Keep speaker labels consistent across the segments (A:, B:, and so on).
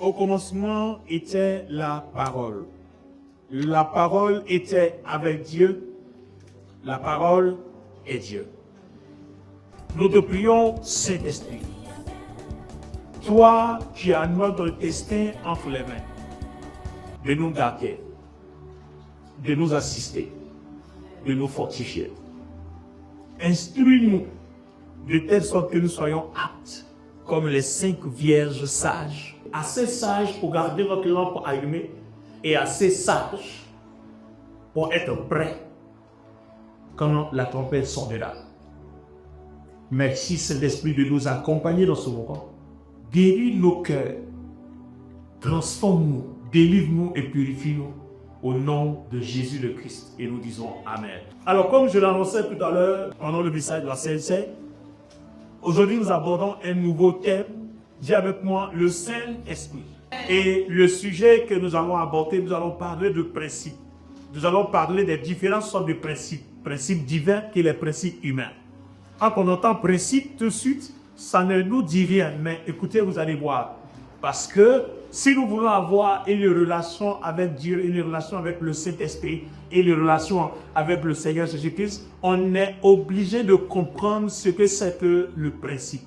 A: Au commencement était la parole. La parole était avec Dieu. La parole est Dieu. Nous te prions, Saint-Esprit. Toi qui as notre destin entre les mains, de nous garder, de nous assister, de nous fortifier. Instruis-nous de telle sorte que nous soyons aptes, comme les 5 vierges sages, assez sages pour garder votre lampe allumée et assez sages pour être prêts quand la trompette sonnera. Merci Saint-Esprit de nous accompagner dans ce moment. Guéris nos cœurs, transforme-nous, délivre-nous et purifie-nous au nom de Jésus le Christ. Et nous disons Amen. Alors comme je l'annonçais tout à l'heure pendant le message de la CLC, aujourd'hui nous abordons un nouveau thème. Dis avec moi le Saint-Esprit. Et le sujet que nous allons aborder, nous allons parler de principes. Nous allons parler des différentes sortes de principes. Principes divins et les principes humains. Quand on entend principe tout de suite, ça ne nous dit rien. Mais écoutez, vous allez voir. Parce que si nous voulons avoir une relation avec Dieu, une relation avec le Saint-Esprit et une relation avec le Seigneur Jésus-Christ, on est obligé de comprendre ce que c'est que le principe.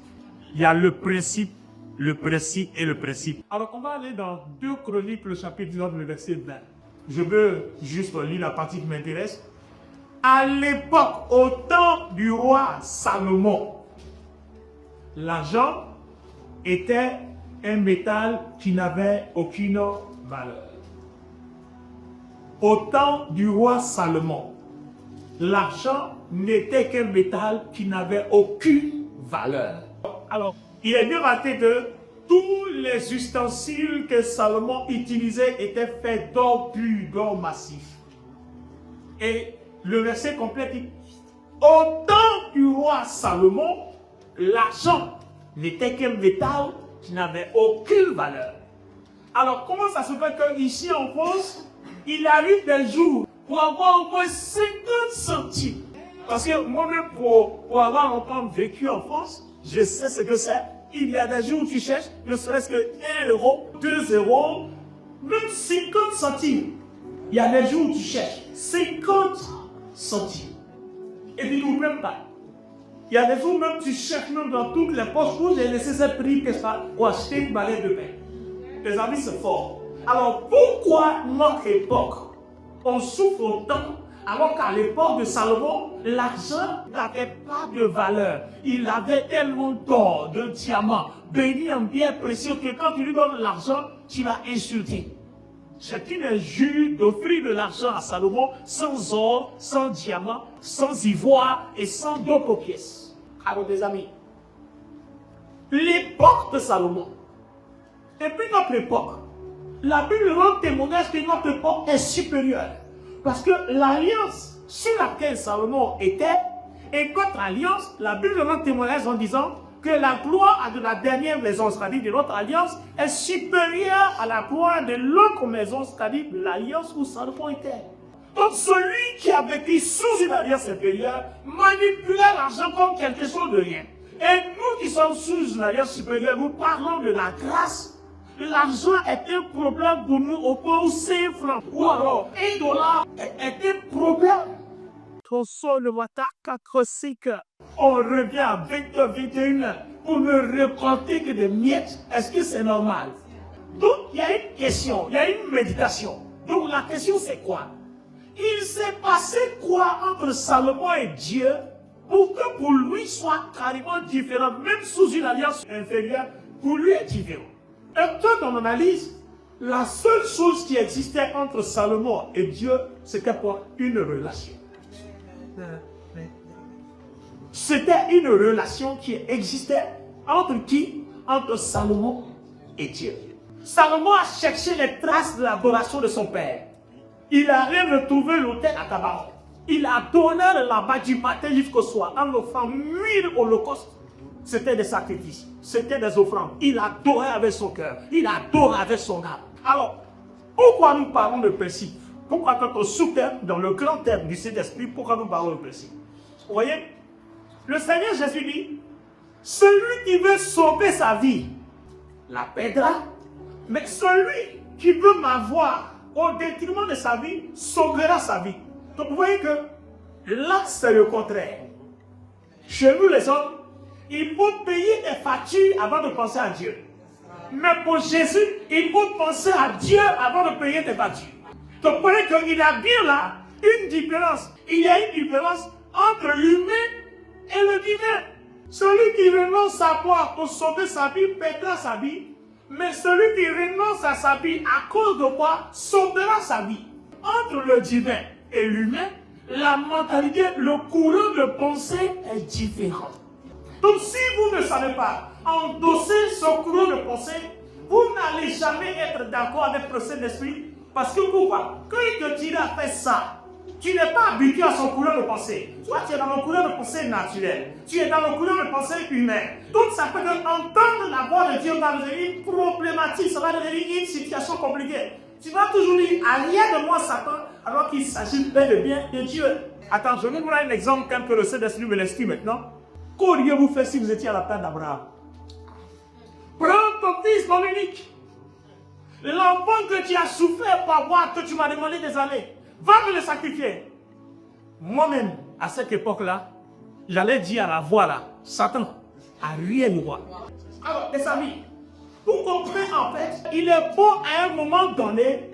A: Il y a le principe et le principe. Alors on va aller dans 2 Chroniques, le chapitre 19, le verset 20. Je veux juste lire la partie qui m'intéresse. À l'époque, au temps du roi Salomon, l'argent était un métal qui n'avait aucune valeur. Au temps du roi Salomon, l'argent n'était qu'un métal qui n'avait aucune valeur. Alors, il est bien raté que tous les ustensiles que Salomon utilisait étaient faits d'or pur, d'or massif. Et le verset complète dit, au temps du roi Salomon, l'argent n'était qu'un métal qui n'avait aucune valeur. Alors, comment ça se fait qu'ici en France, il arrive des jours pour avoir au moins 50 centimes? Parce que moi-même, pour avoir longtemps vécu en France, je sais ce que c'est. Il y a des jours où tu cherches, ne serait-ce que 1 euro, 2 euros, même 50 centimes. Il y a des jours où tu cherches 50 centimes. Et puis, tu ne même pas. Il y a des jours où même tu cherches même dans toutes les poches où j'ai laissé ce prix que ça pour acheter une balai de pain. Les amis, c'est fort. Alors, pourquoi notre époque, on souffre autant alors qu'à l'époque de Salomon, l'argent n'avait pas de valeur. Il avait tellement d'or, de diamants, béni en bien précieux que quand tu lui donnes l'argent, tu l'as insulté. C'est une injure d'offrir de l'argent à Salomon sans or, sans diamant, sans ivoire et sans d'autres pièces. Alors des amis, l'époque de Salomon, et puis notre époque, la Bible rend témoignage que notre époque est supérieure. Parce que l'alliance sur laquelle Salomon était et notre alliance, la Bible rend témoignage en disant que la gloire de la dernière maison, c'est-à-dire de notre alliance, est supérieure à la gloire de l'autre maison, c'est-à-dire l'alliance où Salomon était. Donc celui qui a vécu sous une alliance supérieure manipulait l'argent comme quelque chose de rien. Et nous qui sommes sous une alliance supérieure, nous parlons de la grâce. L'argent est un problème pour nous au point où 5 francs ou alors $1 est un problème. On revient à 20h21 pour ne récolter que des miettes. Est-ce que c'est normal? Donc il y a une question, il y a une méditation. Donc la question c'est quoi? Il s'est passé quoi entre Salomon et Dieu pour que pour lui soit carrément différent, même sous une alliance inférieure, pour lui est différent. Et quand on analyse, la seule chose qui existait entre Salomon et Dieu, c'était quoi? Une relation. C'était une relation qui existait entre qui? Entre Salomon et Dieu. Salomon a cherché les traces de l'adoration de son père. Il a retrouvé l'autel à Tabac. Il a donné là-bas du matin jusqu'au soir en offrant 1000 holocaustes. C'était des sacrifices, c'était des offrandes. Il adorait avec son cœur, il adorait avec son âme. Alors, pourquoi nous parlons de principe? Pourquoi quand on sous-terme, dans le grand terme du Saint-Esprit, pourquoi nous parlons de principe? Vous voyez, le Seigneur Jésus dit, celui qui veut sauver sa vie, la perdra. Mais celui qui veut m'avoir au détriment de sa vie, sauvera sa vie. Donc vous voyez que là, c'est le contraire. Chez nous les hommes, il faut payer des factures avant de penser à Dieu. Mais pour Jésus, il faut penser à Dieu avant de payer des factures. Donc vous voyez qu'il y a bien là une différence. Il y a une différence entre l'humain et le divin. Celui qui renonce à boire pour sauver sa vie perdra sa vie. Mais celui qui renonce à sa vie à cause de quoi sauvera sa vie. Entre le divin et l'humain, la mentalité, le courant de pensée est différent. Donc si vous ne savez pas endosser ce courant de pensée, vous n'allez jamais être d'accord avec le Saint-Esprit. Parce que pourquoi? Quand il te dit à faire ça, tu n'es pas habitué à son courant de pensée. Toi, tu es dans le courant de pensée naturel. Tu es dans le courant de pensée humain. Donc, ça peut entendre la voix de Dieu va devenir problématique. Ça va devenir une situation compliquée. Tu vas toujours dire, arrière de moi, Satan, alors qu'il s'agit de bien de Dieu. Attends, je vais vous donner un exemple quand le Saint-Esprit me l'explique maintenant. Qu'auriez-vous fait si vous étiez à la place d'Abraham? Prends ton fils, ton unique. L'enfant que tu as souffert pour avoir, que tu m'as demandé des années. Va me le sacrifier. Moi-même, à cette époque-là, j'allais dire à la voix là, Satan, arrière-moi. Alors, les amis, vous comprenez en fait, il est bon à un moment donné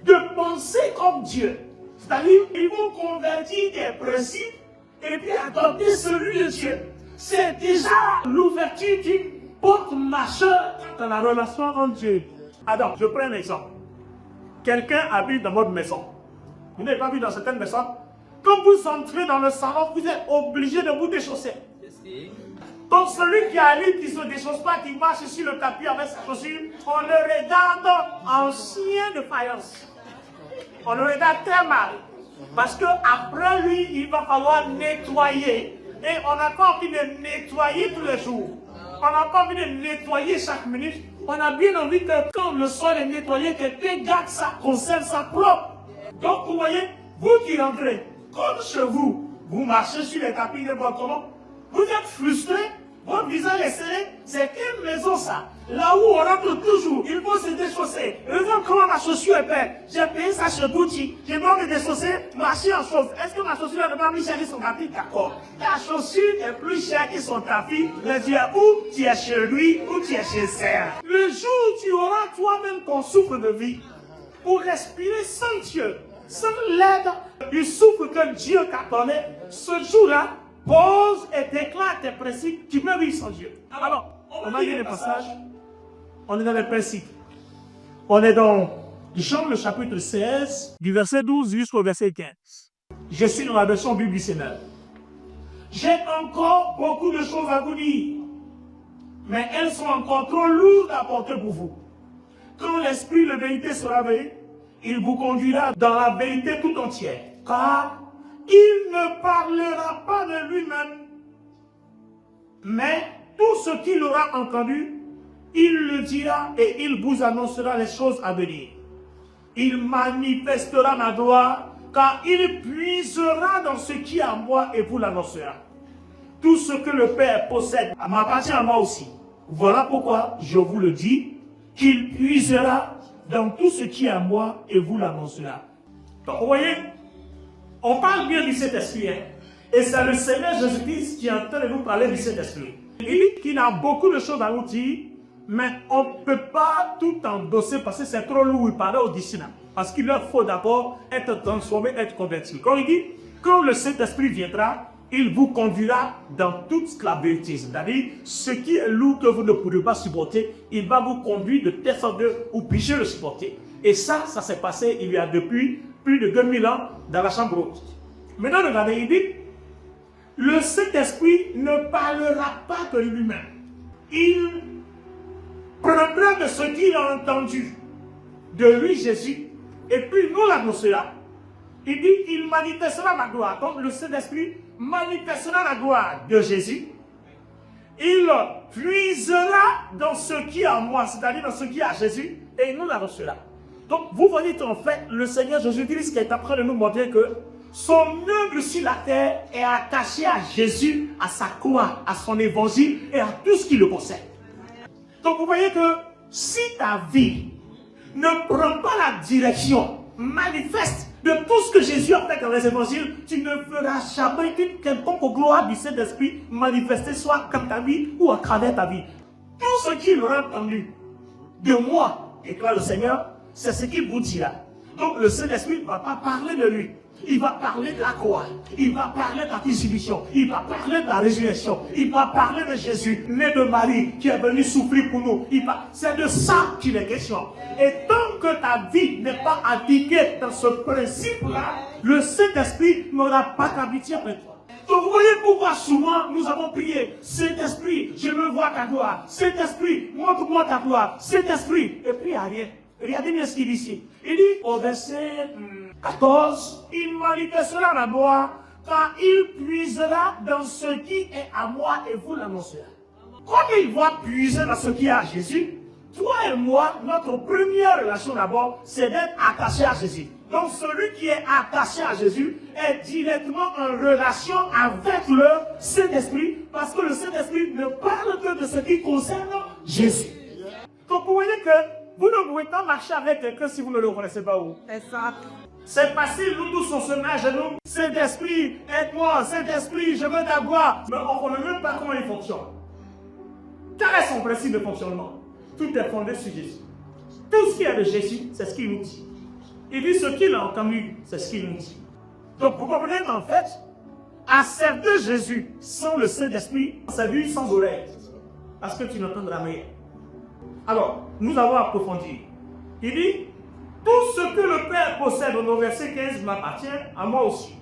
A: de penser comme Dieu. C'est-à-dire, il faut convertir des principes et puis adopter celui de Dieu. C'est déjà l'ouverture d'une porte majeure dans la relation entre Dieu. Alors, je prends un exemple. Quelqu'un habite dans votre maison. Vous n'avez pas vu dans certaines maisons, quand vous entrez dans le salon, vous êtes obligé de vous déchausser. Donc celui qui arrive, qui ne se déchausse pas, qui marche sur le tapis avec sa chaussure, on le regarde en chien de faïence. On le regarde très mal. Parce qu'après lui, il va falloir nettoyer. Et on n'a pas envie de nettoyer tous les jours. On n'a pas envie de nettoyer chaque minute. On a bien envie que quand le sol est nettoyé, quelqu'un garde ça, conserve ça propre. Donc vous voyez, vous qui rentrez, comme chez vous, vous marchez sur les tapis de balcon, vous êtes frustré, votre visage est serré, c'est quelle maison ça? Là où on rentre toujours, il faut se déchausser. Regarde comment ma chaussure est belle. J'ai payé ça chez Gucci, j'ai besoin de déchausser, marcher en chose. Est-ce que ma chaussure est pas plus chère que son tapis? D'accord. Ta chaussure est plus chère que son tapis, mais tu es où? Tu es chez lui ou tu es chez Serre. Le jour où tu auras toi-même ton souffle de vie, pour respirer sans Dieu, sans l'aide du souffle que Dieu t'a donné, ce jour-là, pose et déclare tes principes, tu peux vivre sans Dieu. Alors, on a lu les passages, on est dans les principes. On est dans Jean le chapitre 16, du verset 12 jusqu'au verset 15. Je suis dans la version Bible du Seigneur. J'ai encore beaucoup de choses à vous dire, mais elles sont encore trop lourdes à porter pour vous. Quand l'Esprit de vérité sera venu, il vous conduira dans la vérité tout entière. Car il ne parlera pas de lui-même, mais tout ce qu'il aura entendu, il le dira et il vous annoncera les choses à venir. Il manifestera ma gloire, car il puisera dans ce qui est à moi et vous l'annoncera. Tout ce que le Père possède m'appartient à moi aussi. Voilà pourquoi je vous le dis, qu'il puisera dans tout ce qui est à moi et vous l'annoncera. Donc, vous voyez, on parle bien du Saint-Esprit, hein? Et c'est le Seigneur Jésus-Christ qui est en train de nous parler du Saint-Esprit. Il dit qu'il a beaucoup de choses à nous dire, mais on ne peut pas tout endosser parce que c'est trop lourd. Il parlait aux disciples. Parce qu'il leur faut d'abord être transformé, être converti. Quand il dit, quand le Saint-Esprit viendra, il vous conduira dans toute la vérité. C'est-à-dire, ce qui est lourd que vous ne pourrez pas supporter, il va vous conduire de telle sorte que vous puissiez le supporter. Et ça s'est passé il y a depuis plus de 2000 ans dans la chambre haute. Maintenant, regardez, il dit, le Saint-Esprit ne parlera pas de lui-même. Il prendra de ce qu'il a entendu de lui, Jésus, et puis nous l'annoncera. Il dit, il manifestera ma gloire. Donc le Saint-Esprit manifestera la gloire de Jésus. Il puisera dans ce qui est en moi, c'est-à-dire dans ce qui est à Jésus, et il nous l'annoncera. Donc vous voyez en fait, le Seigneur Jésus-Christ qui est en train de nous montrer que son œuvre sur la terre est attachée à Jésus, à sa croix, à son évangile et à tout ce qui le possède. Donc vous voyez que si ta vie ne prends pas la direction manifeste de tout ce que Jésus a fait dans les évangiles, tu ne feras jamais qu'une quelconque gloire du Saint-Esprit manifester soit dans ta vie ou à travers ta vie. Tout ce qu'il aura entendu de moi, déclare le Seigneur, c'est ce qu'il vous dira. Donc le Saint-Esprit ne va pas parler de lui. Il va parler de la croix. Il va parler de la crucifixion. Il va parler de la résurrection. Il va parler de Jésus, né de Marie, qui est venu souffrir pour nous. C'est de ça qu'il est question. Et tant que ta vie n'est pas appliquée dans ce principe-là, le Saint-Esprit n'aura pas d'amitié avec toi. Donc vous voyez pourquoi souvent nous avons prié, Saint-Esprit, je veux voir ta gloire. Saint-Esprit, montre-moi ta gloire. Saint-Esprit, et puis il n'y a rien. Regardez bien ce qu'il dit ici. Il dit au verset 14, il manifestera la gloire car il puisera dans ce qui est à moi et vous l'annoncerez. Quand il va puiser dans ce qui est à Jésus, toi et moi, notre première relation d'abord, c'est d'être attaché à Jésus. Donc celui qui est attaché à Jésus est directement en relation avec le Saint-Esprit parce que le Saint-Esprit ne parle que de ce qui concerne Jésus. Donc vous voyez que vous ne pouvez pas marcher avec quelqu'un si vous ne le connaissez pas où. C'est facile, nous tous on se met à genoux. Saint-Esprit, aide-moi, Saint-Esprit, je veux ta gloire. Mais on ne connaît même pas comment il fonctionne. Quel est son principe de fonctionnement? Tout est fondé sur Jésus. Tout ce qui est de Jésus, c'est ce qu'il nous dit. Il dit ce qu'il a entendu, c'est ce qu'il nous dit. Donc vous comprenez qu'en fait, à servir Jésus sans le Saint-Esprit, c'est lui sans oreille. Parce que tu n'entendras rien. Alors, nous allons approfondir. Il dit, tout ce que le Père possède, au verset 15, m'appartient à moi aussi.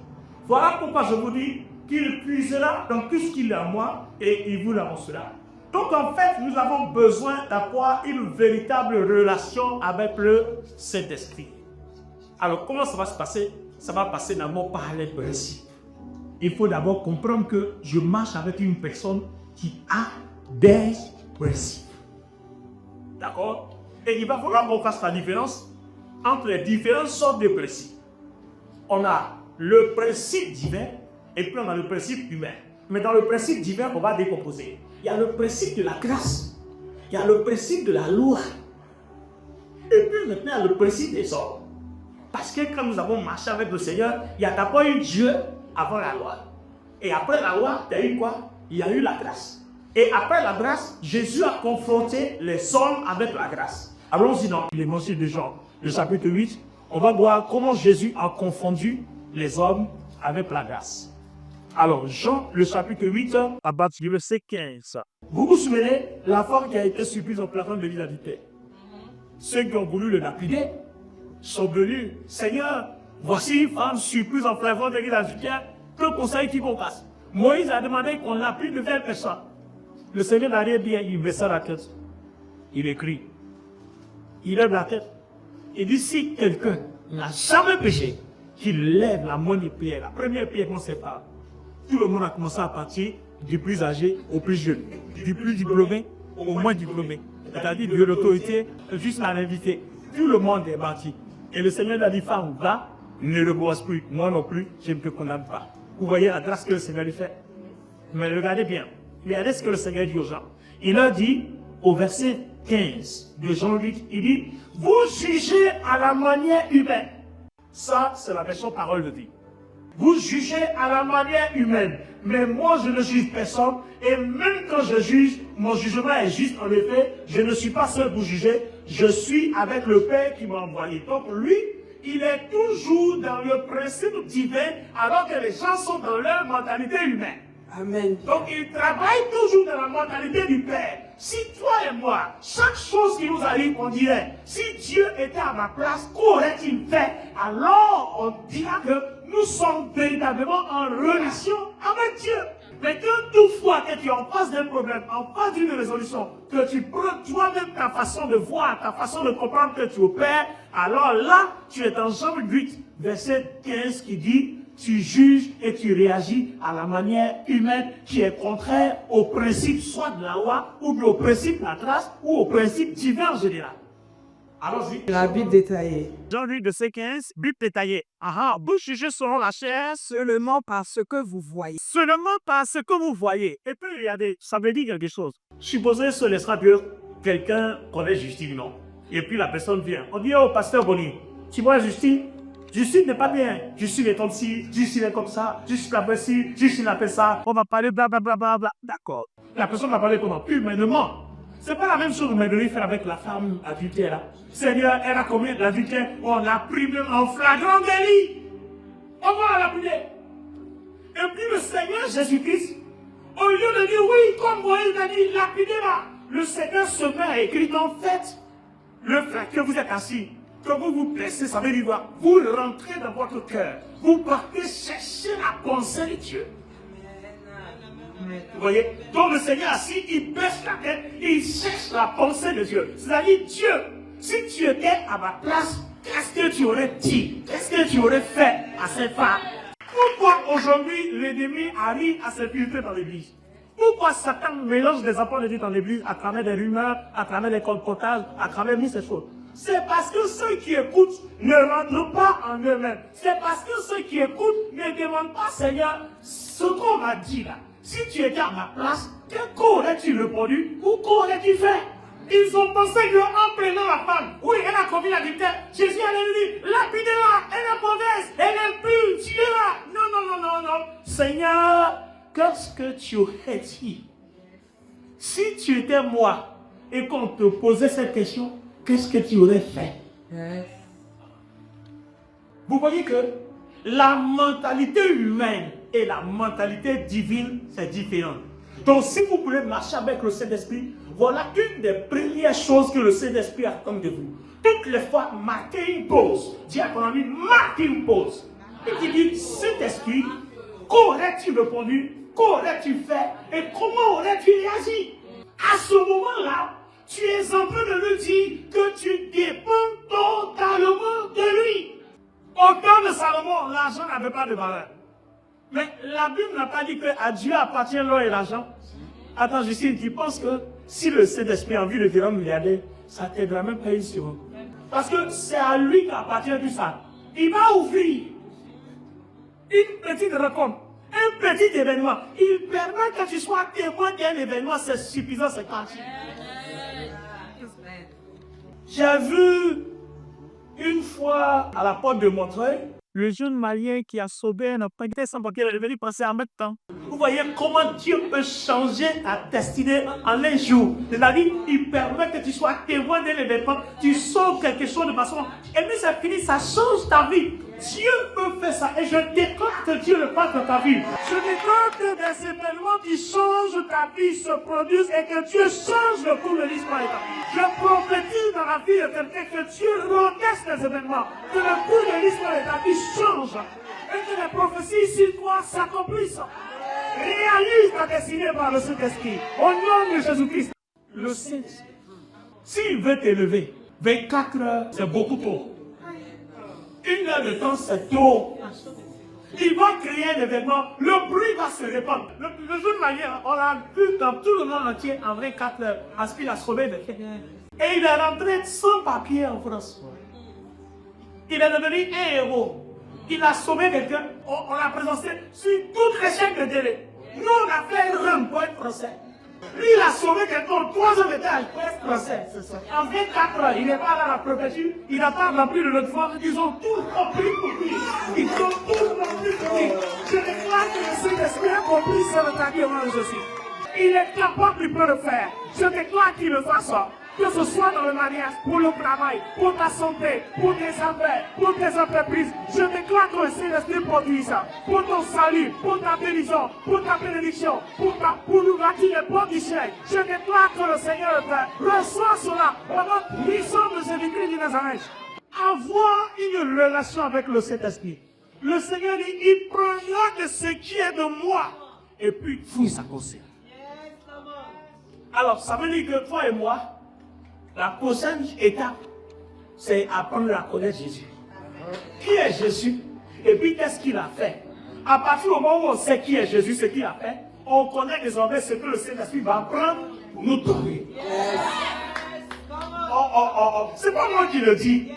A: Voilà pourquoi je vous dis qu'il puisera dans tout ce qu'il est à moi et il vous l'annoncera. Donc en fait, nous avons besoin d'avoir une véritable relation avec le Saint-Esprit. Alors, comment ça va se passer? Ça va passer d'abord par les principes. Il faut d'abord comprendre que je marche avec une personne qui a des principes. D'accord? Et il va falloir qu'on fasse la différence entre les différentes sortes de principes. On a le principe divin et puis on a le principe humain. Mais dans le principe divin, on va décomposer. Il y a le principe de la grâce. Il y a le principe de la loi. Et puis maintenant, il y a le principe des ordres. Parce que quand nous avons marché avec le Seigneur, il n'y a pas eu Dieu avant la loi. Et après la loi, il y a eu quoi? Il y a eu la grâce. Et après la grâce, Jésus a confronté les hommes avec la grâce. Allons-y dans l'Évangile de Jean, le chapitre 8. On va voir comment Jésus a confondu les hommes avec la grâce. Alors, Jean, le chapitre 8, à partir du verset 15. Vous vous souvenez, la femme qui a été surprise au plafond de l'île d'Alité. Ceux qui ont voulu le lapider sont venus. Seigneur, voici une femme surprise en plafond de l'île d'Alité. Que conseil qui qu'on fasse? Moïse a demandé qu'on lapide de telle personne. Le Seigneur n'a rien dit, il baissa la tête. Il écrit. Il lève la tête. Il dit, si quelqu'un n'a jamais péché, qu'il lève la moindre pierre, la première pierre qu'on sépare. Tout le monde a commencé à partir du plus âgé au plus jeune, du plus diplômé au moins diplômé. C'est-à-dire de l'autorité jusqu'à l'invité. Tout le monde est parti. Et le Seigneur a dit, femme, va, ne le bosse plus. Moi non plus, je ne te condamne pas. Vous voyez la grâce que le Seigneur lui fait. Mais regardez bien. Regardez ce que le Seigneur dit aux gens. Il leur dit, au verset 15 de Jean 8, il dit, vous jugez à la manière humaine. Ça, c'est la version parole de Dieu. Vous jugez à la manière humaine. Mais moi, je ne juge personne. Et même quand je juge, mon jugement est juste. En effet, je ne suis pas seul pour juger. Je suis avec le Père qui m'a envoyé. Donc lui, il est toujours dans le principe divin, alors que les gens sont dans leur mentalité humaine.
B: Amen.
A: Donc il travaille toujours dans la mentalité du Père. Si toi et moi, chaque chose qui nous arrive, on dirait, si Dieu était à ma place, qu'aurait-il fait? Alors on dira que nous sommes véritablement en relation avec Dieu. Mais quand toutefois que tu es en face d'un problème, en face d'une résolution, que tu prends toi-même ta façon de voir, ta façon de comprendre que tu opères, alors là, tu es dans Jean 8, verset 15 qui dit, tu juges et tu réagis à la manière humaine qui est contraire au principe soit de la loi, ou au principe de la grâce, ou au principe divin en général. Allons-y.
B: La Bible détaillée.
A: Jean 8, verset 15, Bible détaillée. Vous jugez selon la chair,
B: Seulement par ce que vous voyez.
A: seulement par ce que vous voyez. Et puis regardez, ça veut dire quelque chose. Supposez ce laissera Dieu quelqu'un qu'on est justice, non. Et puis la personne vient. On dit, oh, pasteur Boni, tu vois Justine? Justine n'est pas bien. Justine est comme ci, Justine est comme ça, Justine l'appelle ci, Justine l'appelle ça. On va parler blablabla. D'accord. La personne va parler comment? Humainement. C'est pas la même chose que Marie fait avec la femme adultère là. Seigneur, elle a commis l'adultère, on l'a pris en flagrant délit. On va la prier. Et puis le Seigneur Jésus-Christ, au lieu de dire oui, comme Moïse a dit, lapidez-la, le Seigneur se met à écrire en fait, le fait que vous êtes assis, que vous vous blessez, ça veut dire quoi? Vous rentrez dans votre cœur, vous partez chercher la pensée de Dieu. Vous voyez? Donc le Seigneur assis, il baisse la tête, il cherche la pensée de Dieu. C'est-à-dire, Dieu, si tu étais à ma place, qu'est-ce que tu aurais dit? Qu'est-ce que tu aurais fait à cette femme? Pourquoi aujourd'hui l'ennemi arrive à s'infiltrer dans l'église? Pourquoi Satan mélange des enfants de Dieu dans l'église à travers des rumeurs, à travers des colportages, à travers mille ces choses? C'est parce que ceux qui écoutent ne rentrent pas en eux-mêmes. C'est parce que ceux qui écoutent ne demandent pas, Seigneur, ce qu'on m'a dit là. Si tu étais à ma place, qu'aurais-tu répondu ou qu'aurais-tu fait? Ils ont pensé qu'en prenant la femme, oui, elle a commis l'adultère, Jésus allait lui dire, lapidez-la, elle est mauvaise, elle est pure, tuez-la. Non. Seigneur, qu'est-ce que tu aurais dit? Si tu étais moi et qu'on te posait cette question, qu'est-ce que tu aurais fait? Vous voyez que la mentalité humaine et la mentalité divine, c'est différent. Donc, si vous voulez marcher avec le Saint-Esprit, voilà une des premières choses que le Saint-Esprit attend de vous. Toutes les fois, marquez une pause. Dis à ton ami, marquez une pause. Et tu dis, Saint-Esprit, qu'aurais-tu répondu? Qu'aurais-tu fait? Et comment aurais-tu réagi? À ce moment-là, tu es en train de lui dire que tu dépends totalement de lui. Au temps de Salomon, l'argent n'avait pas de valeur. Mais la Bible n'a pas dit qu'à Dieu appartient l'or et l'argent. Attends, Justine, tu penses que si le Saint-Esprit a envie de devenir milliardaire, ça ne t'aidera même pas une seconde. Parce que c'est à lui qu'appartient tout ça. Il va ouvrir une petite rencontre, un petit événement. Il permet que tu sois témoin d'un événement, c'est suffisant, c'est parti. J'ai vu une fois à la porte de Montreuil, le jeune malien qui a sauvé un enfant qui était sans papier, il est venu passer en même temps. Vous voyez comment Dieu peut changer ta destinée en un jour. C'est-à-dire, il permet que tu sois témoin d'un événement, tu sauves quelque chose de façon. Et puis c'est fini, ça change ta vie. Dieu peut faire ça. Et je déclare que Dieu le passe dans ta vie. Je déclare que des événements qui changent ta vie se produisent et que Dieu change le cours de l'histoire de ta vie. Je prophétise dans la vie de quelqu'un que Dieu orchestre les événements, que le cours de l'histoire de ta vie change et que les prophéties sur toi s'accomplissent. Réalise ta destinée par le Saint-Esprit. Au nom de Jésus-Christ. Le Saint-Esprit, s'il veut t'élever, 24 heures, c'est beaucoup trop. 1 heure de temps, c'est trop. Il va créer un événement, le bruit va se répandre. Le jeune malien, on l'a vu dans tout le monde entier en 24 heures, parce qu'il a sauvé des quelqu'un. Et il est rentré sans papier en France. Il est devenu un héros. Il a sauvé quelqu'un, on l'a présenté sur toute l'échelle de délai. Nous, on a fait un run pour être français. Lui, il a sauvé quelqu'un au 3e étage pour être français. En 24 heures, il n'est pas dans la préfecture, il n'a pas rempli de notre foi. Ils ont tout compris pour lui. Ils ont tout compris pour lui. Je déclare que le Saint-Esprit a compris ce traitement de ceci. Il est capable, il peut le faire. Je déclare qu'il le fasse. Que ce soit dans le mariage, pour le travail, pour ta santé, pour tes affaires, pour tes entreprises. Je déclare que le Saint-Esprit produit ça. Pour ton salut, pour ta bénédiction, pour nous bâtir les portes du ciel. Je déclare que le Seigneur le Père reçoit cela par la puissance de Jésus-Christ de Nazareth. Avoir une relation avec le Saint-Esprit. Le Seigneur dit, il prendra de ce qui est de moi et puis vous ça concerne. Alors, ça veut dire que toi et moi, la prochaine étape, c'est apprendre à connaître Jésus. Qui est Jésus? Et puis qu'est-ce qu'il a fait? À partir du moment où on sait qui est Jésus, ce qu'il a fait, on connaît désormais ce que le Saint-Esprit va apprendre, nous donner. C'est pas moi qui le dis.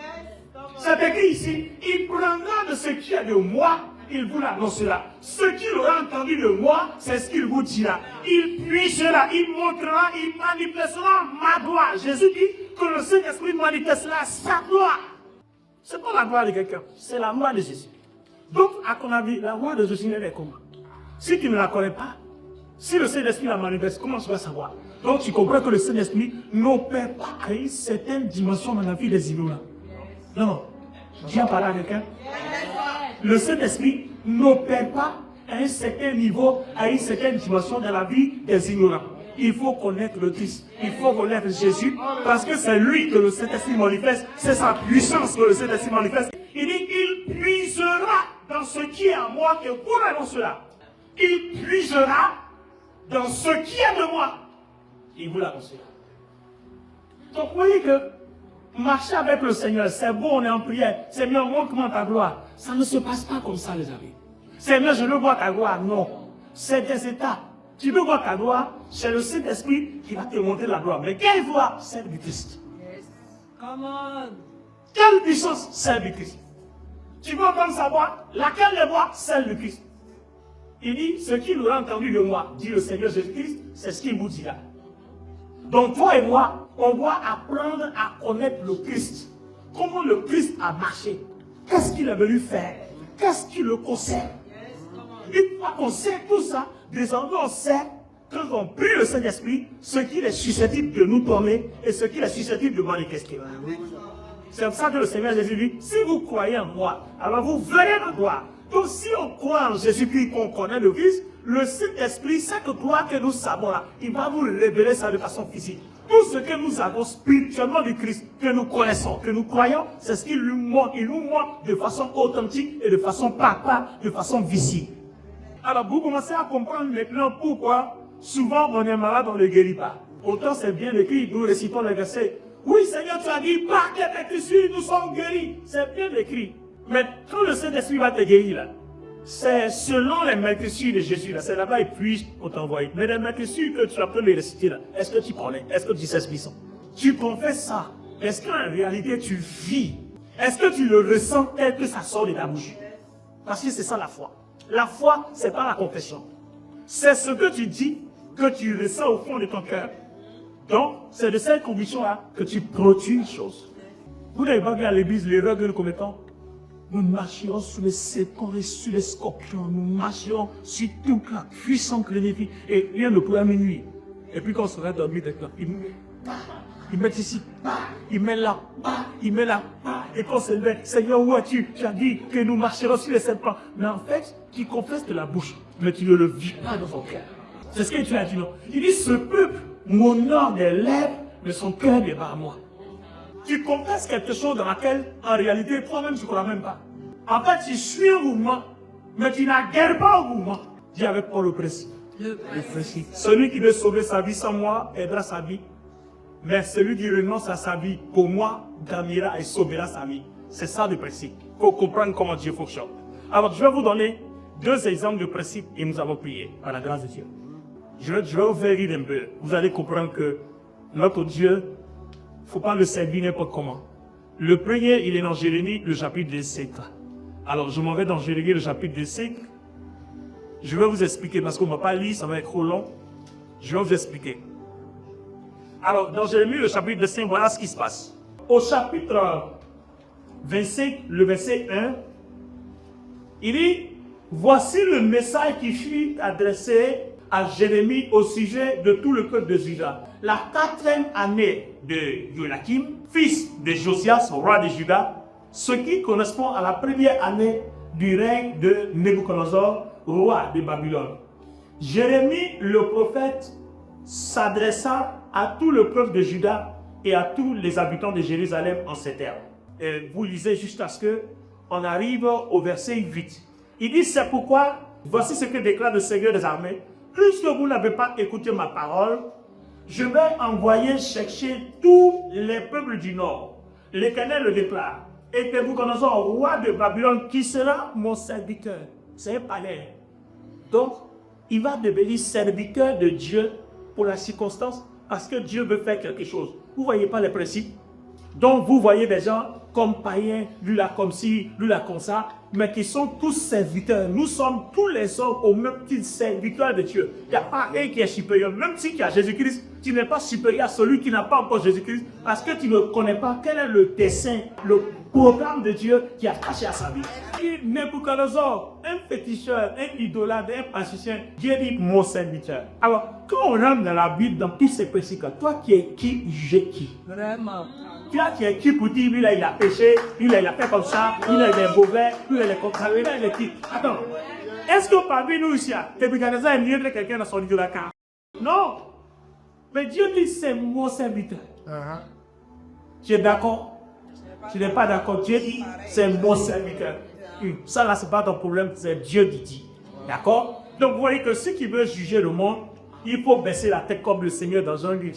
A: C'est écrit ici, il prendra de ce qui est de moi Il vous l'annoncera. Ce qu'il aura entendu de moi, c'est ce qu'il vous dira. Il puisera, il montrera, il manifestera ma gloire. Jésus dit que le Saint-Esprit manifestera sa gloire. Ce n'est pas la gloire de quelqu'un, c'est la gloire de Jésus. Donc, à ton avis, la gloire de Jésus, elle est comment? Si tu ne la connais pas, si le Saint-Esprit la manifeste, comment tu vas savoir? Donc, tu comprends que le Saint-Esprit n'opère pas à une certaine dimension dans la vie des ignorants. Non, viens parler à quelqu'un. Le Saint-Esprit n'opère pas à un certain niveau, à une certaine dimension dans la vie des ignorants. Il faut connaître le Christ, il faut connaître Jésus, parce que c'est lui que le Saint-Esprit manifeste, c'est sa puissance que le Saint-Esprit manifeste. Il dit, il puisera dans ce qui est en moi, que vous l'annoncera. Il puisera dans ce qui est de moi. Il vous l'annoncera. Donc vous voyez que marcher avec le Seigneur, c'est bon, on est en prière, Seigneur, montre-moi ta gloire. Ça ne se passe pas comme ça, les amis. Seigneur, je veux voir ta gloire. Non, c'est des étapes. Tu veux voir ta gloire, c'est le Saint-Esprit qui va te montrer la gloire. Mais quelle gloire? Celle du Christ.
B: Come on.
A: Quelle puissance? Celle du Christ. Tu veux entendre sa voix? Laquelle des voix? Celle du Christ. Il dit, ce qu'il aura entendu de moi, dit le Seigneur Jésus-Christ, c'est ce qu'il vous dira. Donc toi et moi, on doit apprendre à connaître le Christ. Comment le Christ a marché? Qu'est-ce qu'il a venu faire? Qu'est-ce qui le concerne? Une fois qu'on sait tout ça, désormais on sait, quand on prie le Saint-Esprit, ce qu'il est susceptible de nous donner et ce qu'il est susceptible de manifester. C'est comme ça que le Seigneur Jésus dit, si vous croyez en moi, alors vous verrez la gloire. Donc si on croit en Jésus-Christ, qu'on connaît le Christ, le Saint-Esprit, cette gloire que nous savons là, il va vous révéler ça de façon physique. Tout ce que nous avons spirituellement du Christ, que nous connaissons, que nous croyons, c'est ce qu'il lui montre. Il nous montre de façon authentique et de façon pas, de façon visible. Alors vous commencez à comprendre maintenant pourquoi souvent on est malade, on ne guérit pas. Pourtant c'est bien écrit, nous récitons les versets. Oui Seigneur, tu as dit, par tes meurtrissures nous sommes guéris. C'est bien écrit. Mais quand le Saint-Esprit va te guérir là, c'est selon les meurtrissures de Jésus là, c'est là-bas il puisse t'envoyer. Mais les meurtrissures que tu as pu les réciter là, est-ce que tu connais? Est-ce que tu sais ce qu'ils sont? Tu confesses ça. Est-ce qu'en réalité tu vis? Est-ce que tu le ressens tel que ça sort de ta bouche? Parce que c'est ça la foi. La foi, c'est pas la confession. C'est ce que tu dis, que tu ressens au fond de ton cœur. Donc, c'est de cette conviction-là que tu produis une chose. Vous n'avez pas vu à l'église l'erreur que nous commettons? Nous marcherons sur les serpents et sur les scorpions. Nous marcherons sur toute la puissance de l'ennemi. Et rien ne pourra nous nuire. Et puis quand on sera dormi, il met ici, il met là, il met là. Et quand on se lève, Seigneur, où es-tu? Tu as dit que nous marcherons sur les serpents. Mais en fait, tu confesses de la bouche, mais tu ne le vis pas dans ton cœur. C'est ce que tu as dit, non? Il dit, ce peuple m'honore des lèvres, mais son cœur n'est pas à moi. Tu confesses quelque chose dans laquelle, en réalité, toi-même, tu ne crois même pas. En fait, tu suis un mouvement, mais tu n'adhères pas au mouvement. Dis avec Paul le principe. Le principe. Celui qui veut sauver sa vie sans moi aidera sa vie. Mais celui qui renonce à sa vie, pour moi, gagnera et sauvera sa vie. C'est ça le principe. Il faut comprendre comment Dieu fonctionne. Alors, je vais vous donner 2 exemples de principes et nous avons prié, par la grâce de Dieu. Je vais vous faire rire un peu. Vous allez comprendre que notre Dieu, il ne faut pas le servir n'importe comment. Le premier, il est dans Jérémie, le chapitre 17. Alors, je m'en vais dans Jérémie, le chapitre 17. Je vais vous expliquer, parce qu'on ne va pas lire, ça va être trop long. Je vais vous expliquer. Alors, dans Jérémie, le chapitre 5, voilà ce qui se passe. Au chapitre 25, le verset 1, il dit, voici le message qui fut adressé à Jérémie au sujet de tout le peuple de Juda. La 4e année de Joachim, fils de Josias, roi de Juda, ce qui correspond à la première année du règne de Nebuchadnezzar, roi de Babylone. Jérémie, le prophète, s'adressa à tout le peuple de Juda et à tous les habitants de Jérusalem en ces termes. Et vous lisez jusqu'à ce qu'on arrive au verset 8. Il dit, c'est pourquoi, voici ce que déclare le Seigneur des armées, puisque vous n'avez pas écouté ma parole, je vais envoyer chercher tous les peuples du nord. L'Éternel le déclare. Et Nebuchadnezzar, roi de Babylone, qui sera mon serviteur. C'est un palais. Donc, il va devenir serviteur de Dieu pour la circonstance, parce que Dieu veut faire quelque chose. Vous ne voyez pas les principes? Donc vous voyez des gens comme païens, lui là comme ci, lui là comme ça, mais qui sont tous serviteurs. Nous sommes tous les hommes au même titre serviteurs de Dieu. Il n'y a pas un qui est supérieur. Même si tu as Jésus-Christ, tu n'es pas supérieur à celui qui n'a pas encore Jésus-Christ parce que tu ne connais pas quel est le dessein, le programme de Dieu qui a caché à sa vie. Nebuchadnezzar, un féticheur, un idolâtre, un magicien, Dieu dit mon serviteur. Alors, quand on rentre dans la Bible, dans tous ces principes, toi qui es qui, j'ai qui?
B: Vraiment.
A: Tu es qui pour dire, lui là il a péché, lui là il a fait comme ça, lui là il est mauvais, lui là il est contrarié, lui là il est qui? Attends, est-ce que parmi nous ici, Nebuchadnezzar est mieux que quelqu'un dans son idolâtre? Non. Mais Dieu dit c'est mon serviteur. Tu es d'accord? Tu n'es pas d'accord? Dieu dit c'est mon serviteur. Ça là c'est pas ton problème, c'est Dieu qui dit. D'accord? Donc vous voyez que ceux qui veulent juger le monde, il faut baisser la tête comme le Seigneur dans un livre.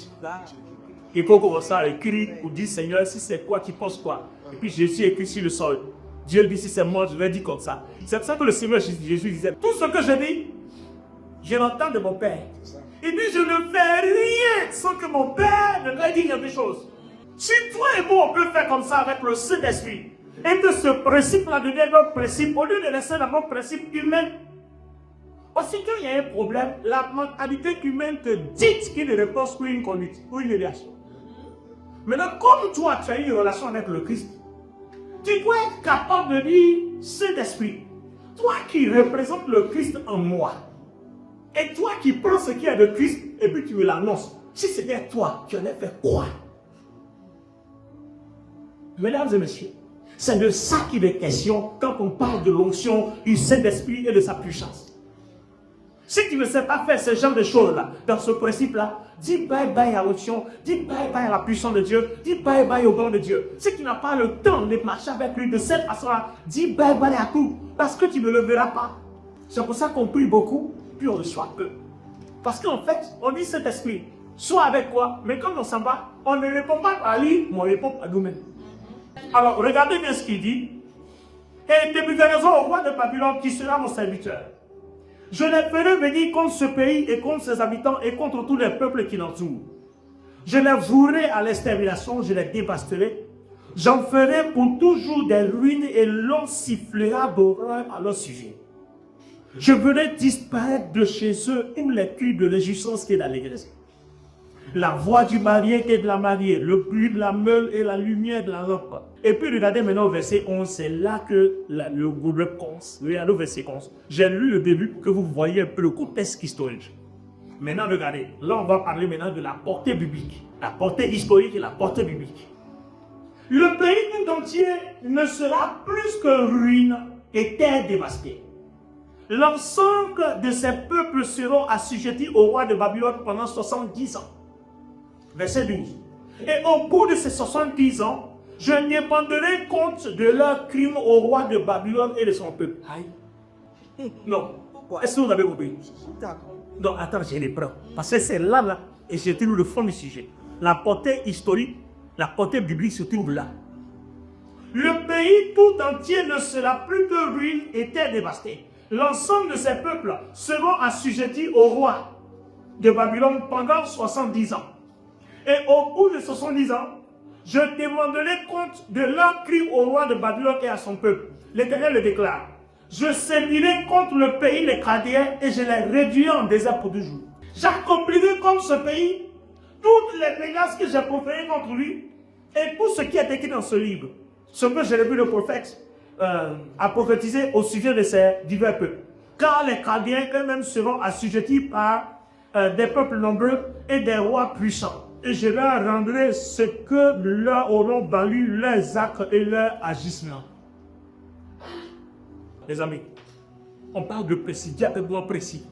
A: Il faut commencer à écrire ou dire Seigneur, si c'est quoi, tu penses quoi? Et puis Jésus écrit sur le sol. Dieu dit si c'est moi, je vais dire comme ça. C'est pour ça que le Seigneur Jésus disait, tout ce que je dis, je l'entends de mon Père. Il dit, je ne fais rien sans que mon Père ne me dise quelque chose. Si toi et moi, on peut faire comme ça avec le Saint-Esprit, et que ce principe-là devient notre principe, au lieu de laisser dans notre principe humain, aussitôt il y a un problème, la mentalité humaine te dit qu'il est réponse ou une conduite, ou une réaction. Maintenant, comme toi, tu as eu une relation avec le Christ, tu dois être capable de dire, Saint-Esprit, toi qui représentes le Christ en moi, et toi qui prends ce qui est de Christ, et puis tu me l'annonces. Si c'était toi, tu en as fait quoi? Mesdames et messieurs, c'est de ça qu'il est question quand on parle de l'onction du Saint-Esprit et de sa puissance. Si tu ne sais pas faire ce genre de choses-là, dans ce principe-là, dis bye-bye à l'onction, dis bye-bye à la puissance de Dieu, dis bye-bye au don de Dieu. Si tu n'as pas le temps de marcher avec lui de cette façon-là, dis bye-bye à tout, parce que tu ne le verras pas. C'est pour ça qu'on prie beaucoup, puis on reçoit peu. Parce qu'en fait, on dit cet esprit, soit avec quoi, mais quand on s'en va, on ne répond pas à lui, mais on répond à nous-mêmes. Alors, regardez bien ce qu'il dit. Et Nebuchadnezzar, au roi de Babylone, qui sera mon serviteur. Je les ferai venir contre ce pays et contre ses habitants et contre tous les peuples qui l'entourent. Je les vouerai à l'extermination, je les dévasterai. J'en ferai pour toujours des ruines et l'on sifflera d'horreur à leur sujet. Je ferai disparaître de chez eux une les cris de réjouissance qui est dans l'église. La voix du marié qui est de la mariée, le bruit de la meule et la lumière de la lampe. Et puis regardez maintenant au verset 11, c'est là que le groupe commence. Regardez au verset 11. J'ai lu le début pour que vous voyez un peu le contexte historique. Maintenant regardez, là on va parler maintenant de la portée biblique. La portée historique et la portée biblique. Le pays tout entier ne sera plus que ruine et terre dévastée. L'ensemble de ces peuples seront assujettis au roi de Babylone pendant 70 ans. Verset 12. Et au bout de ces 70 ans, je demanderai compte de leurs crimes au roi de Babylone et de son peuple. Aïe. Non. Est-ce que vous avez compris? Non, attends, je les prends. Parce que c'est là, et je trouve le fond du sujet. La portée historique, la portée biblique se trouve là. Le pays tout entier ne sera plus que ruine et terre dévastée. L'ensemble de ces peuples seront assujettis au roi de Babylone pendant 70 ans. Et au bout de 70 ans, je demanderai compte de leur crime au roi de Babylone et à son peuple. L'Éternel le déclare. Je sémirai contre le pays les Chaldéens et je les réduirai en désert pour 2 jours. J'accomplirai contre ce pays toutes les menaces que j'ai proférées contre lui et tout ce qui est écrit dans ce livre. Ce que Jérémie le prophète a prophétisé au sujet de ces divers peuples. Car les Chaldéens eux-mêmes seront assujettis par des peuples nombreux et des rois puissants. Et je leur rendrai ce que leur auront valu leurs actes et leurs agissements. Les amis, on parle de précis, diablement précis.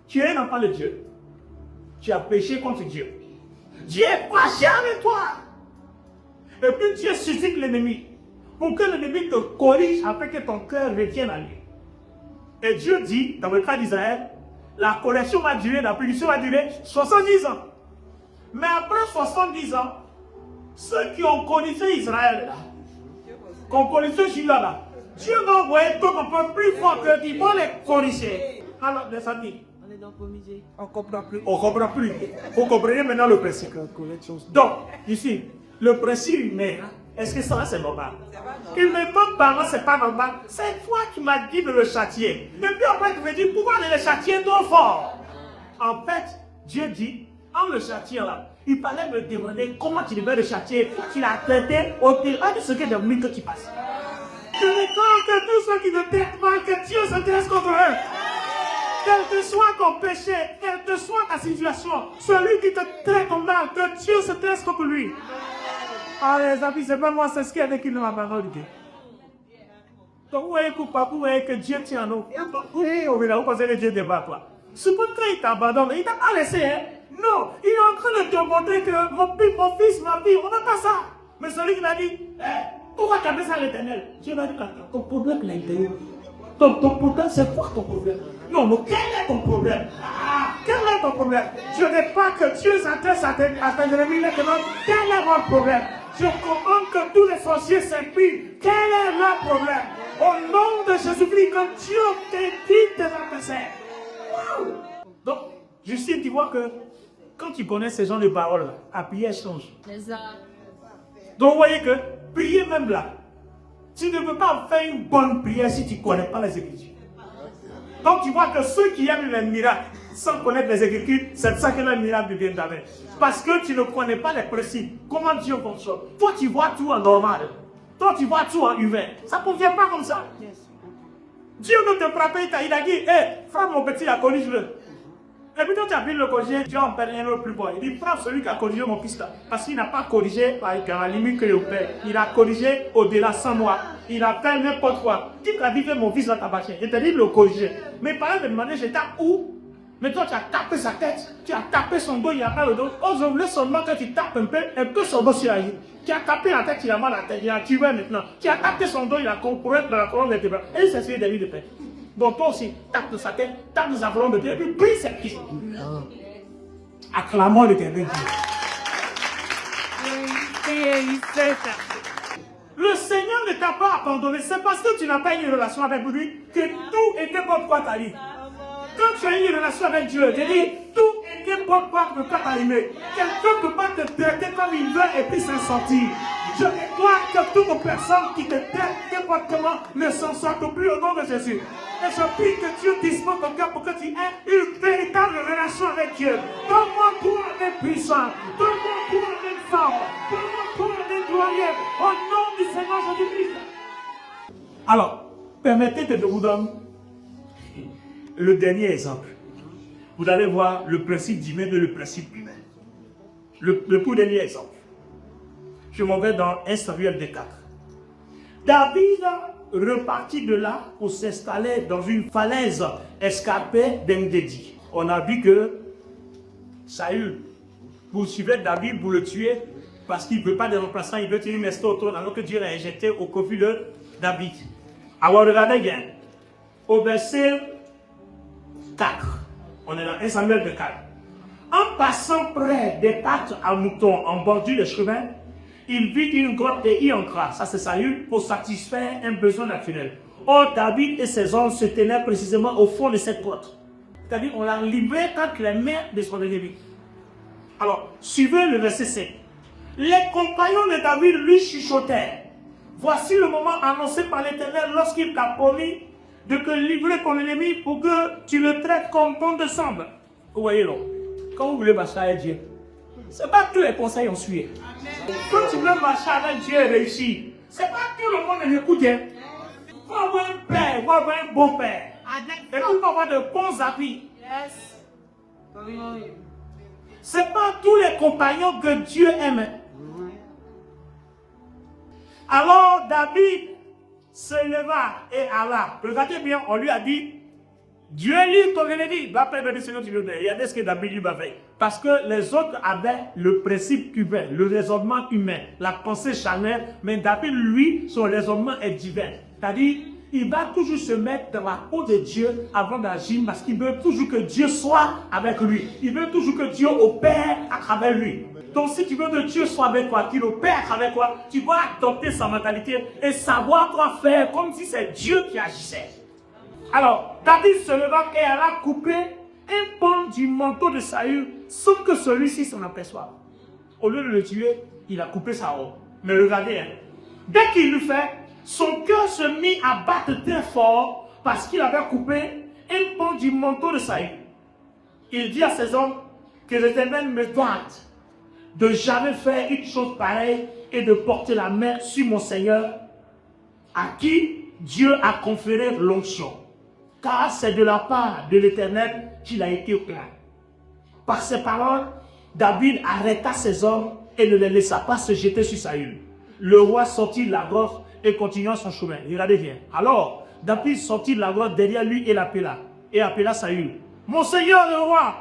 A: Tu es un enfant de Dieu. Tu as péché contre Dieu. Dieu est fâché avec toi. Et puis Dieu suscite l'ennemi. Pour que l'ennemi te corrige afin que ton cœur revienne à lui. Et Dieu dit, dans le cas d'Israël, la correction va durer, la punition va durer 70 ans. Mais après 70 ans, ceux qui ont connu Israël, qui ont connu Juda là, Dieu va envoyer tout un peu plus fort que qui vont les corriger. Alors, les amis, on ne comprend plus. On comprend plus. Vous comprenez maintenant le principe. Donc, ici, le principe humain, hein, est-ce que ça c'est normal? Il me peut pas, c'est pas normal. C'est toi qui m'as dit de le châtier. Et puis après, tu me dis, pourquoi de le châtier trop fort? En fait, Dieu dit, en le châtiant là, il fallait me demander comment tu devais le châtier. Tu l'as traité au-delà de ce que de minutes qui passe. Je réclame que tous ceux qui ne t'aiment pas, que Dieu s'intéresse contre eux. Quel que soit ton péché, quelle que soit ta situation, celui qui te traite mal, que Dieu s'intéresse contre lui. Ah les amis, c'est pas moi, c'est ce qui est avec ma parole. Donc vous voyez que Dieu tient en nous. Oui, on va passer que Dieu débat toi. C'est pas qu'il t'abandonne, il t'a pas laissé, hein. Non, il est en train de te montrer que mon fils, ma fille, on n'a pas ça. Mais celui qui l'a dit, pourquoi tu as fait ça à l'éternel? Dieu m'a dit, ton problème là, il est où? Ton problème, c'est quoi ton problème? Non, mais quel est ton problème? Quel est ton problème? Je n'ai pas que Dieu s'intéresse à tes ennemis maintenant. Quel est mon problème? Je comprends que tous les sorciers s'impliquent. Quel est leur problème? Au nom de Jésus-Christ, que Dieu t'évite tes adversaires. Donc, Justine, tu vois que quand tu connais ces gens de parole, à prière change. Donc, vous voyez que prier même là, tu ne peux pas faire une bonne prière si tu ne connais pas les Écritures. Donc, tu vois que ceux qui aiment les miracles sans connaître les Écritures, c'est ça que les miracles deviennent d'avec. Parce que tu ne connais pas les principes, comment Dieu fonctionne. Toi, tu vois tout en normal. Toi, tu vois tout en humain. Ça ne vient pas comme ça. Dieu ne te frappe, il a dit, hé, frappe mon petit, corrige-le. Et puis toi, tu as vu le corriger, tu as en perdu un autre plus bon. Il dit, frappe celui qui a corrigé mon fils là. Parce qu'il n'a pas corrigé avec la limite que je paie. Il a corrigé au-delà sans moi. Il a fait n'importe quoi. Tu as dit, mon fils dans ta bâche. Il t'a dit de le corriger. Mais par exemple, il m'a demandé, j'étais où? Mais toi, tu as tapé sa tête. Tu as tapé son dos, il n'y a pas le dos. Oh, je voulais seulement que tu tapes un peu son dos sur la vie. Tu as tapé la tête, il a mal à la tête. Il a tué maintenant. Tu as tapé son dos, il a compris dans la colonne vertébrale. Et c'est celui de lui de paix. Donc toi aussi, tape de sa tête, tape de sa colonne de paix. Et puis prie cette question. Acclamons l'Éternel. Le Seigneur ne t'a pas abandonné. C'est parce que tu n'as pas une relation avec lui que tout était bon pour ta vie. Quand tu as une relation avec Dieu, je dis, tout était bon pour t'allumer. Quelqu'un ne peut pas te traiter comme il veut et puis s'en sortir. Je déclare que toutes les personnes qui te traitent n'importement ne s'en sortent plus au nom de Jésus. Et je prie que Dieu dispose ton cœur pour que tu aies une véritable relation avec Dieu. Donne-moi toi des puissants, donne-moi toi des femmes, donne-moi toi des doyens, au nom du Seigneur Jésus-Christ. Alors, permettez de vous donner le dernier exemple. Vous allez voir le principe divin et le principe humain. Le tout dernier exemple. Je m'en vais dans 1 Samuel 4. David repartit de là pour s'installer dans une falaise escarpée d'Engedi. On a vu que Saül poursuivait David pour le tuer parce qu'il ne veut pas de remplaçant, il veut tenir une au trône alors que Dieu l'a injecté au coffre de David. Alors regardez bien. Au verset 4. On est dans 1 Samuel 4. En passant près des pattes à moutons en bordure de chemin, il vit une grotte et y entra. Ça c'est Saül pour satisfaire un besoin naturel. Or David et ses hommes se tenaient précisément au fond de cette grotte. C'est-à-dire on l'a livré contre les mains de son ennemi. Alors, suivez le verset 5. Les compagnons de David lui chuchotèrent. Voici le moment annoncé par l'Éternel lorsqu'il t'a promis de te livrer ton ennemi pour que tu le traites comme bon te semble. Vous voyez là, quand vous voulez marcher avec Dieu, ce n'est pas tous les conseils on suit. Quand tu veux marcher avec Dieu et réussir, ce n'est pas tout le monde qui écoute. Il faut avoir un père, il faut avoir un bon père. Et il faut avoir de bons amis. Ce n'est pas tous les compagnons que Dieu aime. Alors David se leva et alla. Regardez bien, on lui a dit, Dieu livre ton ennemi. Va faire le Seigneur, tu veux dire. Regardez ce que David lui va faire. Parce que les autres avaient le principe humain, le raisonnement humain, la pensée charnelle, mais David, lui, son raisonnement est divin. C'est-à-dire, il va toujours se mettre dans la peau de Dieu avant d'agir parce qu'il veut toujours que Dieu soit avec lui. Il veut toujours que Dieu opère à travers lui. Donc si tu veux que Dieu soit avec toi, qu'il opère avec toi, tu vas adopter sa mentalité et savoir quoi faire comme si c'est Dieu qui agissait. Alors, David se leva et alla couper un pan du manteau de Saül sans que celui-ci s'en aperçoive. Au lieu de le tuer, il a coupé sa robe. Mais regardez, hein, dès qu'il le fait, son cœur se mit à battre très fort parce qu'il avait coupé un pan du manteau de Saül. Il dit à ses hommes que l'Éternel me doit de jamais faire une chose pareille et de porter la main sur mon Seigneur à qui Dieu a conféré l'onction. Car c'est de la part de l'Éternel qu'il a été plaint. Par ces paroles, David arrêta ses hommes et ne les laissa pas se jeter sur Saül. Le roi sortit de la grotte et continua son chemin. Regardez bien. Alors, David sortit de la grotte derrière lui et l'appela. Et appela Saül. Mon Seigneur le roi!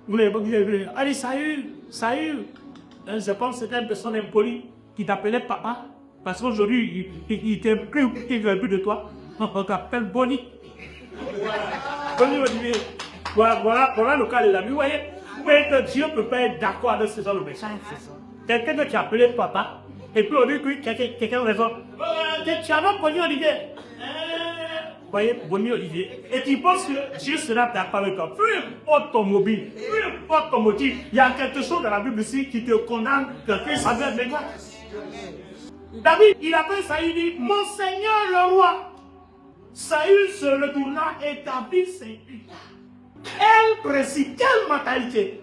A: Vous l'avez dit, allez Saül, Saül. Je pense que c'était une personne impolie qui t'appelait papa. Parce qu'aujourd'hui, il était préoccupé de toi. On t'appelle Bonnie. Bonnie va dire, voilà le cas de l'ami. Vous voyez, mais que Dieu ne peut pas être d'accord avec ce genre de message. Quelqu'un qui appelait papa, et puis on dit que quelqu'un raison. Tu as pas Bonnie Olivier. Vous voyez, Bonnie Olivier. Et tu penses que Dieu sera d'accord avec toi. Peu importe ton mobile, peu importe ton motif, il y a quelque chose dans la Bible ici qui te condamne, quelqu'un savait avec toi. David, il appelle Saül, dit, mon Seigneur le roi. Saül se retourna et David s'inclina. Quel principe, quelle mentalité.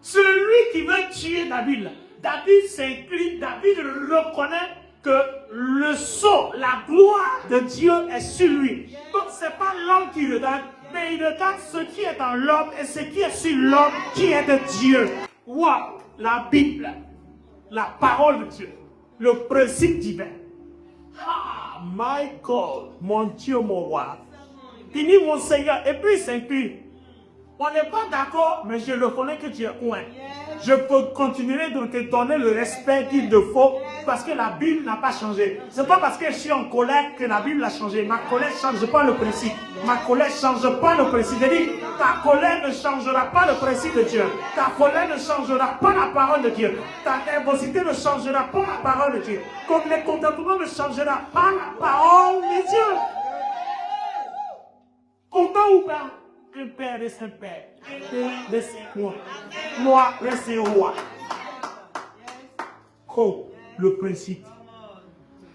A: Celui qui veut tuer David, David s'incline, David reconnaît que le sceau, la gloire de Dieu est sur lui. Donc ce n'est pas l'homme qui regarde, mais il regarde ce qui est dans l'homme et ce qui est sur l'homme qui est de Dieu. Wow, la Bible, la parole de Dieu, le principe divin. Ah, my God, mon Dieu, mon roi. Il dit mon Seigneur, et puis il s'incline. On n'est pas d'accord, mais je reconnais que tu es loin. Je peux continuer de te donner le respect qu'il te faut parce que la Bible n'a pas changé. Ce n'est pas parce que je suis en colère que la Bible a changé. Ma colère ne change pas le principe. Ma colère ne change pas le principe. Je dis, ta colère ne changera pas le principe de Dieu. Ta colère ne changera pas la parole de Dieu. Ta nervosité ne changera pas la parole de Dieu. Comme le contentement ne changera pas la parole de Dieu. Content ou pas? Un père et un père, un de ses rois, moi de ses rois. Oh, le principe.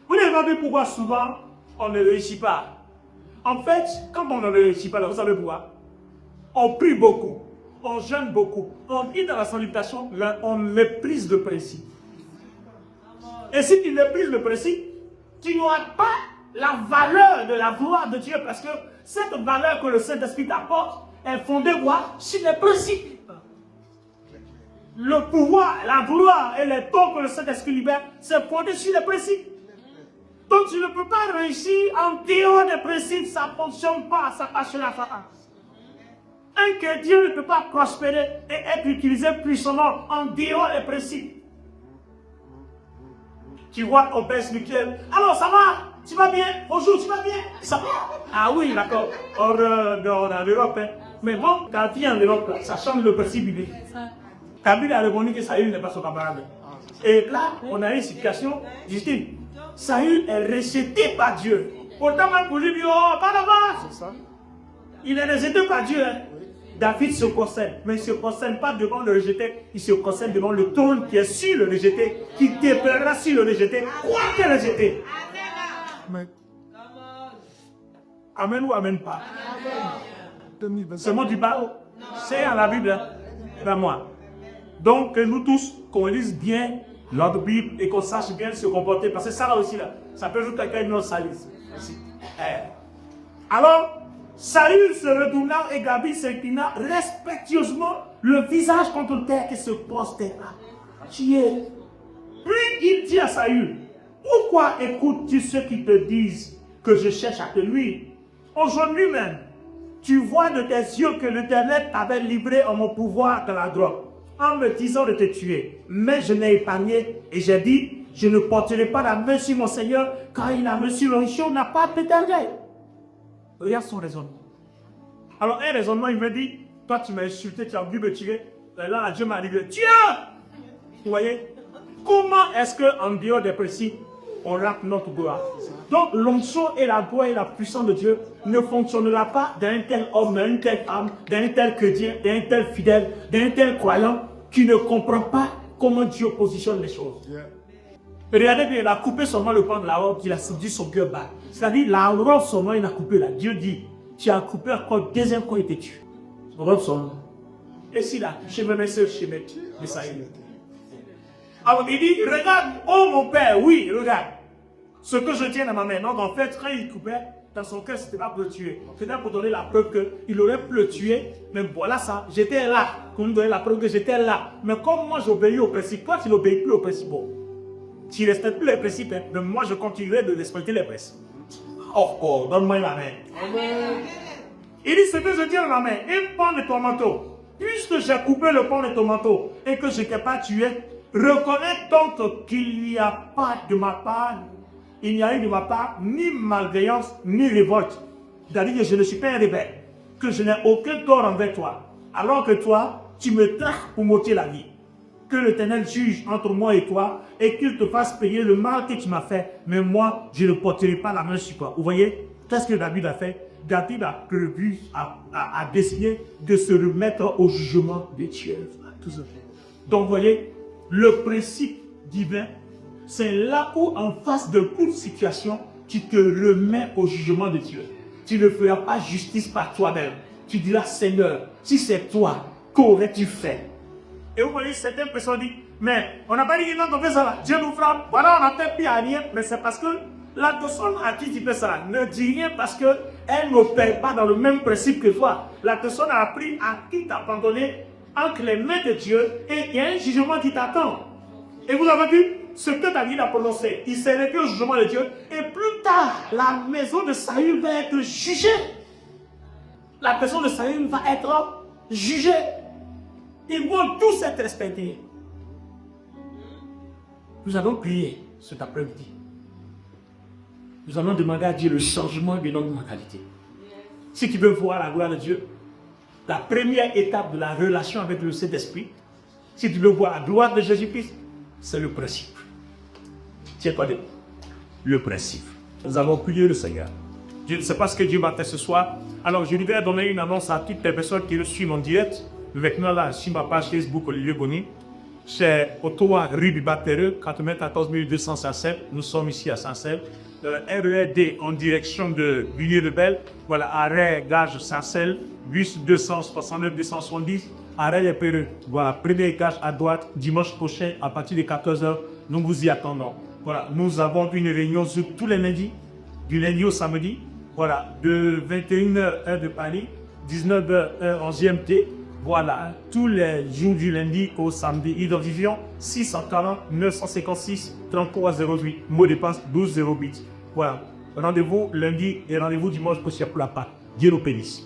A: Vous n'avez pas vu pourquoi souvent on ne réussit pas. En fait, quand on ne réussit pas, vous savez pourquoi? On prie beaucoup, on jeûne beaucoup, on dit dans la salutation, on méprise le principe. Et si tu méprises le principe, tu n'auras pas la valeur de la gloire de Dieu parce que cette valeur que le Saint-Esprit t'apporte est fondée quoi? Sur les principes. Le pouvoir, la gloire et les dons que le Saint-Esprit libère, c'est fondé sur les principes. Donc tu ne peux pas réussir en dehors des principes, ça ne fonctionne pas, ça passe la face. Un chrétien ne peut pas prospérer et être utilisé puissamment en dehors des principes. Tu vois, on baisse Michel. Alors ça va? Tu vas bien? Bonjour, tu vas bien? Ça va? Ah oui, d'accord. On en Europe, hein. Mais bon, quand tu es en Europe, ça change le principe idée. Kabila a répondu que Saül n'est pas son camarade. Et là, on a une situation, Justine. Saül est rejeté par Dieu. Pourtant, même pour lui dire, oh, pas d'avance. Il est rejeté par Dieu. Hein. David se concerne, mais il ne se concerne pas devant le rejeté, il se concerne devant le trône qui est sur le rejeté, qui déplaira sur le rejeté, quoi que le rejeté. Amen. Amen ou amen pas? Ce mot du bas, c'est à la Bible, hein? Ben moi. Donc, que nous tous, qu'on lise bien notre Bible et qu'on sache bien se comporter, parce que ça là aussi, là, ça peut jouer quelqu'un dans sa liste. Alors, Saül se retourna et David s'inclina respectueusement, le visage contre terre qui se postera. Tu es. Puis il dit à Saül, pourquoi écoutes-tu ceux qui te disent que je cherche à te nuire? Aujourd'hui même, tu vois de tes yeux que l'Éternel t'avait livré en mon pouvoir dans la grotte, en me disant de te tuer. Mais je n'ai épargné et j'ai dit, je ne porterai pas la main sur mon Seigneur, car il a reçu l'onction, n'a pas d'éternel. Regarde son raisonnement. Alors, un raisonnement, il me dit, toi tu m'as insulté, tu as voulu me tuer. Et là, Dieu m'a dit, tiens! Vous voyez? Comment est-ce qu'en dehors des principes, on rate notre gloire? Donc, l'onction et la gloire et la puissance de Dieu ne fonctionnera pas d'un tel homme, d'une telle femme, d'un tel chrétien, d'un tel fidèle, d'un tel croyant qui ne comprend pas comment Dieu positionne les choses.
C: Yeah.
A: Regardez bien, il a coupé seulement le pan de la robe, il a dit son cœur bas. C'est-à-dire, la robe seulement, il a coupé là. Dieu dit, tu as coupé encore, deuxième quoi était tu. Robe seulement. Et s'il a touché même ce chemin, mais ça y est. Alors il dit, regarde, oh mon père, oui, regarde. Ce que je tiens dans ma main. Donc en fait, quand il coupait, dans son cœur, c'était pas pour le tuer. C'était pour donner la preuve qu'il aurait pu le tuer. Mais voilà ça, j'étais là. Pour nous donner la preuve que j'étais là. Mais comme moi j'obéis au principe, toi tu n'obéis plus au principe. Bon, tu ne respectes plus les principes, hein, mais moi je continuerai de respecter les principes. Oh, donne-moi la main.
C: Amen.
A: Il dit, ce que je tiens dans ma main, un pan de ton manteau. Puisque j'ai coupé le pan de ton manteau et que je ne t'ai pas tué, reconnais donc qu'il n'y a pas de ma part, il n'y a eu de ma part ni malveillance ni révolte. C'est-à-dire que je ne suis pas un rebelle, que je n'ai aucun tort envers toi, alors que toi, tu me traques pour m'ôter la vie. Que l'Éternel juge entre moi et toi et qu'il te fasse payer le mal que tu m'as fait, mais moi, je ne porterai pas la main sur toi. Vous voyez, qu'est-ce que David a fait? David a prévu, a décidé de se remettre au jugement de Dieu. Tout ça. Donc, vous voyez, le principe divin, c'est là où, en face de toute situation, tu te remets au jugement de Dieu. Tu ne feras pas justice par toi-même. Tu diras, Seigneur, si c'est toi, qu'aurais-tu fait? Et vous voyez, certaines personnes disent, mais on n'a pas dit non, on fait ça là. Dieu nous frappe. Voilà, on n'a peut-être plus à rien, mais c'est parce que la personne à qui tu fais ça ne dit rien parce qu'elle n'opère pas dans le même principe que toi. La personne a appris à qui t'abandonner entre les mains de Dieu et il y a un jugement qui t'attend. Et vous avez vu ce que David a prononcé. Il s'est réduit au jugement de Dieu et plus tard, la maison de Saül va être jugée. La personne de Saül va être jugée. Ils vont tous être respectés. Nous allons prier cet après-midi. Nous allons demander à Dieu le changement de notre mentalité. Si tu veux voir la gloire de Dieu, la première étape de la relation avec le Saint-Esprit, si tu veux voir la gloire de Jésus-Christ, c'est le principe. Tiens-toi debout. Le principe. Nous allons prier le Seigneur. Je ne sais pas ce que Dieu m'a fait ce soir. Alors je vais donner une annonce à toutes les personnes qui le suivent en direct. Maintenant là, sur ma page Facebook Olivier Boni. C'est Ottawa, rue du Battereux, 94 200 Saint-Sepp. Nous sommes ici à Saint-Sepp. RED en direction de Villiers-le-Bel. Voilà, arrêt, gage Saint-Sepp, bus 269 270, arrêt des Perreux. Voilà, premier gage à droite, dimanche prochain, à partir de 14 h, nous vous y attendons. Voilà, nous avons une réunion tous les lundis, du lundi au samedi. Voilà, de 21 h heure de Paris, 19 h heure en GMT. Voilà, tous les jours du lundi au samedi, identifiant 640 956 33 08, mot de passe 12 08. Voilà, rendez-vous lundi et rendez-vous dimanche prochain pour la Pâque. Dieu nous bénisse.